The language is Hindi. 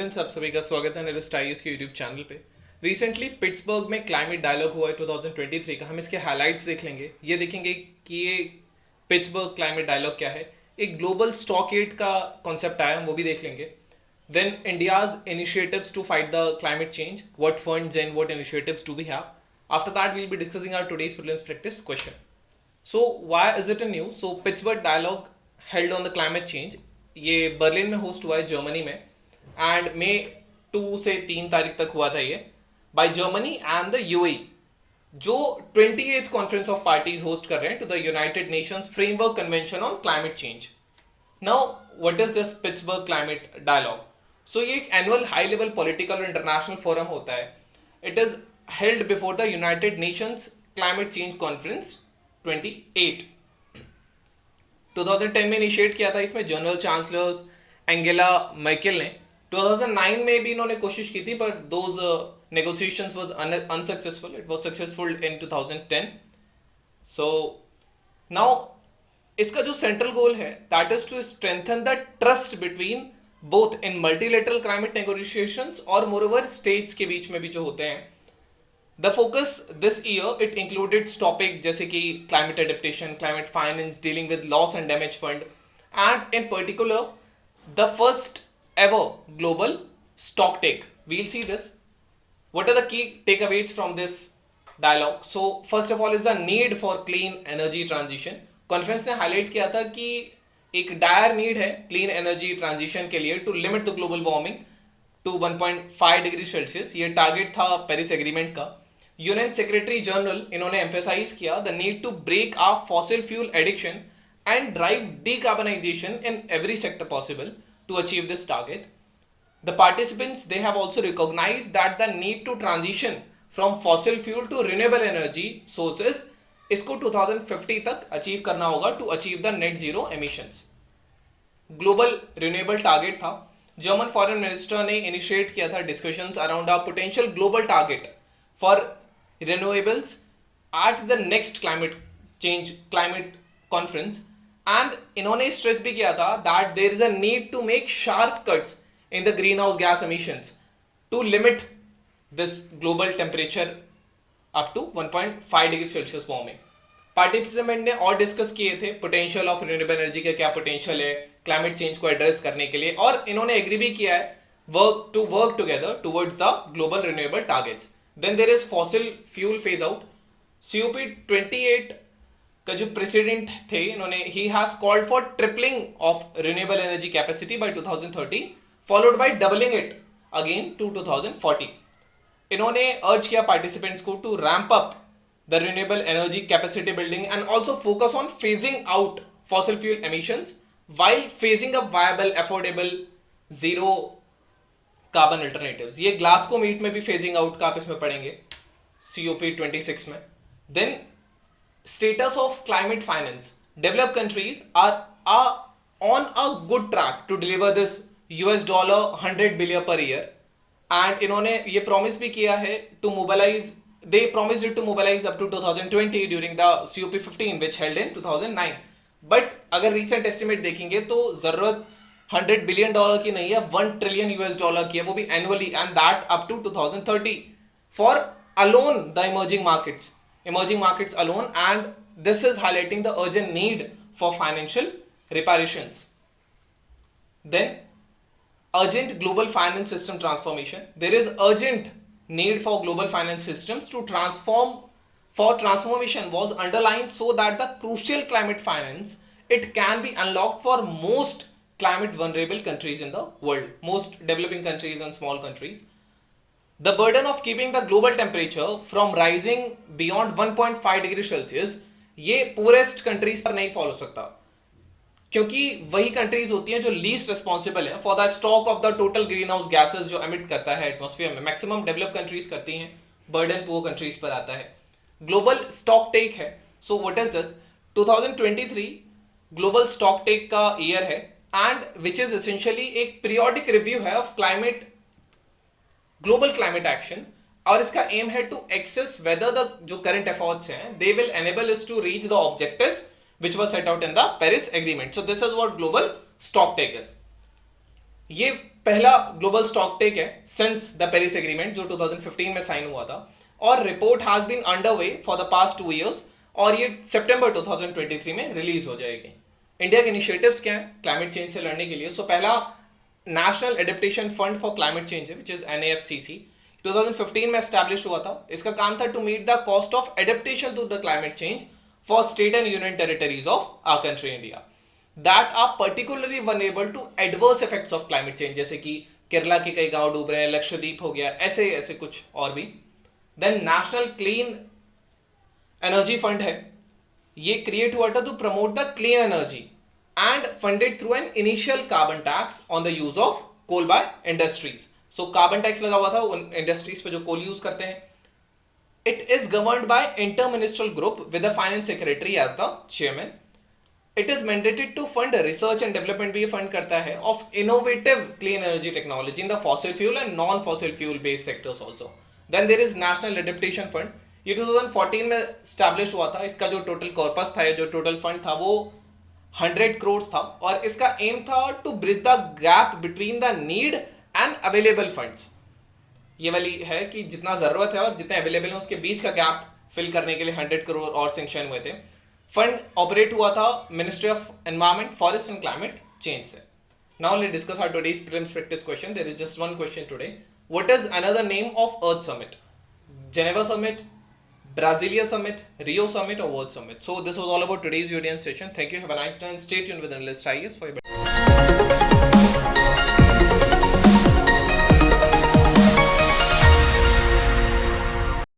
स्टूडेंट्स, आप सभी का स्वागत है नेरिस्ट आईएएस के यूट्यूब चैनल पे। रिसेंटली पिट्सबर्ग में क्लाइमेट डायलॉग हुआ है 2023 का। हम इसके हाइलाइट्स देख लेंगे। ये देखेंगे कि ये पिट्सबर्ग क्लाइमेट डायलॉग क्या है। एक ग्लोबल स्टॉक एड का कॉन्सेप्ट आया, हम वो भी देख लेंगे। Then India's initiatives to fight the climate change, what funds and what initiatives do we have. After that we'll be discussing our today's prelims practice question. So why is it a news? So Pittsburgh dialogue held on the climate change. ये बर्लिन में होस्ट हुआ है, जर्मनी में, एंड मई 2 से 3 तारीख तक हुआ था ये by Germany and the UAE, जो 28th conference of parties host कर रहे हैं to the United Nations Framework Convention on Climate Change. Now what is this Pittsburgh Climate Dialogue? So ये एक एनुअल हाई लेवल पॉलिटिकल और इंटरनेशनल फोरम होता है. It is held before the United Nations climate change conference 28. 2010 में इनिशिएट किया था इसमें जनरल चांसलर्स एंगेला मर्केल ने. 2009 में भी इन्होंने कोशिश की थी, but those negotiations was unsuccessful. It was successful in 2010. So now इसका जो सेंट्रल गोल है that is to strengthen the trust between both in multilateral climate negotiations और मोरओवर स्टेट्स के बीच में भी जो होते हैं. The focus this year it included topic जैसे कि climate adaptation, climate finance, dealing with loss and damage fund, and in particular the first ever global stock take. We'll see this. What are the key takeaways from this dialogue? So first of all is the need for clean energy transition. Conference ने highlight किया था कि एक dire need है clean energy transition के लिए to limit the global warming to 1.5 degree Celsius. ये टारगेट था पेरिस एग्रीमेंट का. यूएन सेक्रेटरी जनरल इन्होंने एम्फेसाइज किया the need to break our fossil fuel addiction and drive decarbonisation in every sector possible to achieve this target. The participants they have also recognised that the need to transition from fossil fuel to renewable energy sources, इसको 2050 तक अचीव करना होगा to achieve the net zero emissions. Global renewable target था. जर्मन फॉरेन मिनिस्टर ने इनिशिएट किया था discussions around a potential global target for renewables at the next climate conference, and इन्होंने स्ट्रेस भी किया था that there is a need to make sharp cuts in the greenhouse gas emissions to limit this global temperature up to 1.5 degree Celsius warming. Participant ने और डिस्कस किए थे पोटेंशियल ऑफ रिन्यूएबल एनर्जी का क्या पोटेंशियल है क्लाइमेट चेंज को एड्रेस करने के लिए, और इन्होंने एग्री भी किया है work together towards the global renewable targets. Then there is fossil fuel phase out. COP28 का जो प्रेसिडेंट थे इन्होंने he has called for tripling of renewable energy capacity by 2030, followed by doubling it again to 2040. इन्होंने अर्ज किया पार्टिसिपेंट्स को to ramp up the renewable energy capacity building and also focus on phasing out fossil fuel emissions while phasing up viable affordable zero carbon alternatives. ये ग्लासगो मीट में भी फेजिंग आउट का आप इसमें पढ़ेंगे COP26 में. Then status of climate finance. Developed countries are on a good track to deliver this $100 billion per year, and इन्होंने ये प्रॉमिस भी किया है to mobilise. They promised it to mobilise up to 2020 during the COP15 which held in 2009. But अगर रीसेंट एस्टिमेट देखेंगे तो जरूरत $100 बिलियन की नहीं है, $1 ट्रिलियन की है, वो भी annually, and that up to 2030 for alone the emerging markets alone. And this is highlighting the urgent need for financial reparations. Then urgent global finance system transformation. There is urgent need for global finance systems to transformation was underlined so that the crucial climate finance it can be unlocked for most climate vulnerable countries in the world, most developing countries and small countries. The burden of keeping the global temperature from rising beyond 1.5 degree Celsius ये पूरेस्ट कंट्रीज पर नहीं फॉलो सकता, क्योंकि वही कंट्रीज होती हैं जो लीस्ट रिस्पॉन्सिबल है for the stock of the total green house gases जो एमिट करता है एटमॉस्फेयर में. मैक्सिमम डेवलप कंट्रीज करती हैं, बर्डन पुअर कंट्रीज पर आता है. ग्लोबल स्टॉक टेक है. So what is this? 2023 global stock take का ईयर है, एंड विच इज एसेंशियली एक पीरियोडिक रिव्यू है ऑफ ग्लोबल क्लाइमेट एक्शन, और इसका एम है टू एक्सेस वेदर द जो करंट एफर्ट्स हैं they will enable us to reach the objectives which was set out in the Paris Agreement. So this is what global stock take is. ये पहला ग्लोबल स्टॉक टेक है सिंस द पेरिस एग्रीमेंट जो 2015 में साइन हुआ था, और report has been underway for the past 2 years, और ये सितंबर 2023 में रिलीज हो जाएगी। इंडिया के इनिशिएटिव्स क्या है क्लाइमेट चेंज से लड़ने के लिए? सो पहला national adaptation fund for climate change है, विच इज NAFCC, 2015 में एस्टैब्लिश हुआ था। इसका काम था to meet the cost of adaptation to the climate change for state and union territories of our country India that are particularly vulnerable to adverse effects of climate change, जैसे कि केरला के कई गांव डूब रहे हैं, लक्षद्वीप हो गया, ऐसे ऐसे कुछ और भी। Then national clean energy fund है, ये क्रिएट हुआ था to promote the clean energy and funded through an initial carbon tax on the use of coal by industries. So carbon tax लगा हुआ था उन इंडस्ट्रीज पे जो कोल यूज करते हैं। It is governed by interministerial group with the finance secretary as the chairman. It is mandated to fund research and development भी फंड करता है of innovative clean energy technology in the fossil fuel and non fossil fuel based sectors also. Then there is national adaptation fund, ये 2014 में स्टैब्लिश हुआ था। इसका जो टोटल कॉर्पस था, जो टोटल फंड था वो 100 करोड़ था, और इसका एम था to bridge the gap between the need and available funds. ये वाली है कि जितना जरूरत है और जितने अवेलेबल है उसके बीच का गैप फिल करने के लिए 100 करोड़ और सैंक्शन हुए थे। फंड ऑपरेट हुआ था ministry of environment, forest and climate change से। Now let's discuss our today's prelims practice question. There is just one question today. What is another name of Earth Summit? Geneva summit, Brasilia Summit, Rio Summit, or World Summit? So this was all about today's video and session. Thank you. Have a nice day and stay tuned with Analyst IAS for your